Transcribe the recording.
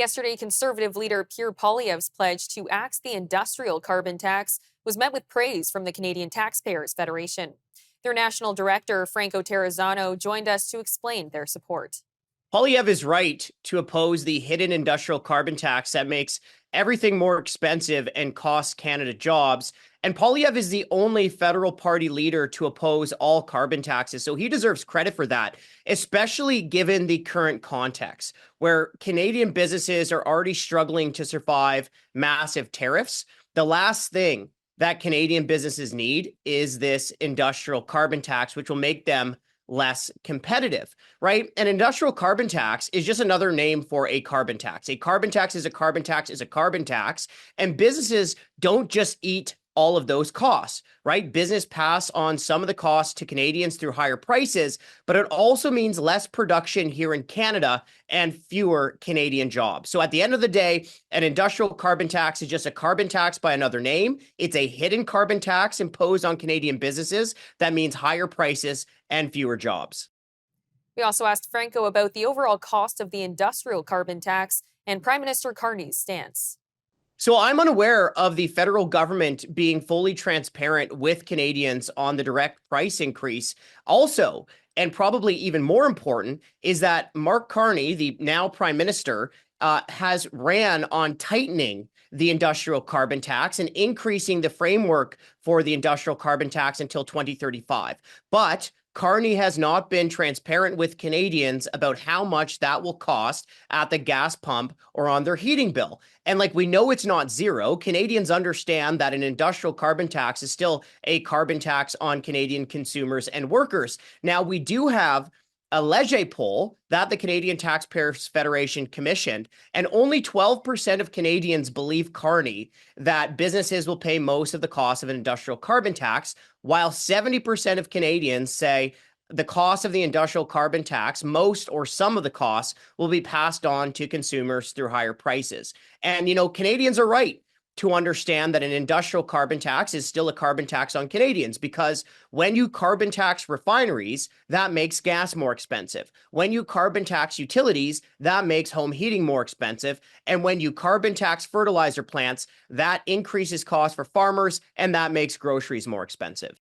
Yesterday, Conservative leader Pierre Poilievre's pledge to axe the industrial carbon tax was met with praise from the Canadian Taxpayers Federation. Their national director, Franco Terrazzano, joined us to explain their support. Poilievre is right to oppose the hidden industrial carbon tax that makes everything more expensive and costs Canada jobs. And Poilievre is the only federal party leader to oppose all carbon taxes. So he deserves credit for that, especially given the current context where Canadian businesses are already struggling to survive massive tariffs. The last thing that Canadian businesses need is this industrial carbon tax, which will make them less competitive, right? An industrial carbon tax is just another name for a carbon tax. A carbon tax is a carbon tax is a carbon tax, and businesses don't just eat all of those costs, right? Business pass on some of the costs to Canadians through higher prices, but it also means less production here in Canada and fewer Canadian jobs. So at the end of the day, an industrial carbon tax is just a carbon tax by another name. It's a hidden carbon tax imposed on Canadian businesses that means higher prices and fewer jobs. We also asked Franco about the overall cost of the industrial carbon tax and Prime Minister Carney's stance. So I'm unaware of the federal government being fully transparent with Canadians on the direct price increase. Also, and probably even more important, is that Mark Carney, the now Prime Minister, has ran on tightening the industrial carbon tax and increasing the framework for the industrial carbon tax until 2035. But Carney has not been transparent with Canadians about how much that will cost at the gas pump or on their heating bill. And we know it's not zero. Canadians understand that an industrial carbon tax is still a carbon tax on Canadian consumers and workers. Now, we do have a Leger poll that the Canadian Taxpayers Federation commissioned, and only 12% of Canadians believe Carney that businesses will pay most of the cost of an industrial carbon tax, while 70% of Canadians say the cost of the industrial carbon tax, most or some of the costs, will be passed on to consumers through higher prices. And, Canadians are right to understand that an industrial carbon tax is still a carbon tax on Canadians, because when you carbon tax refineries, that makes gas more expensive. When you carbon tax utilities, that makes home heating more expensive. And when you carbon tax fertilizer plants, that increases costs for farmers, and that makes groceries more expensive.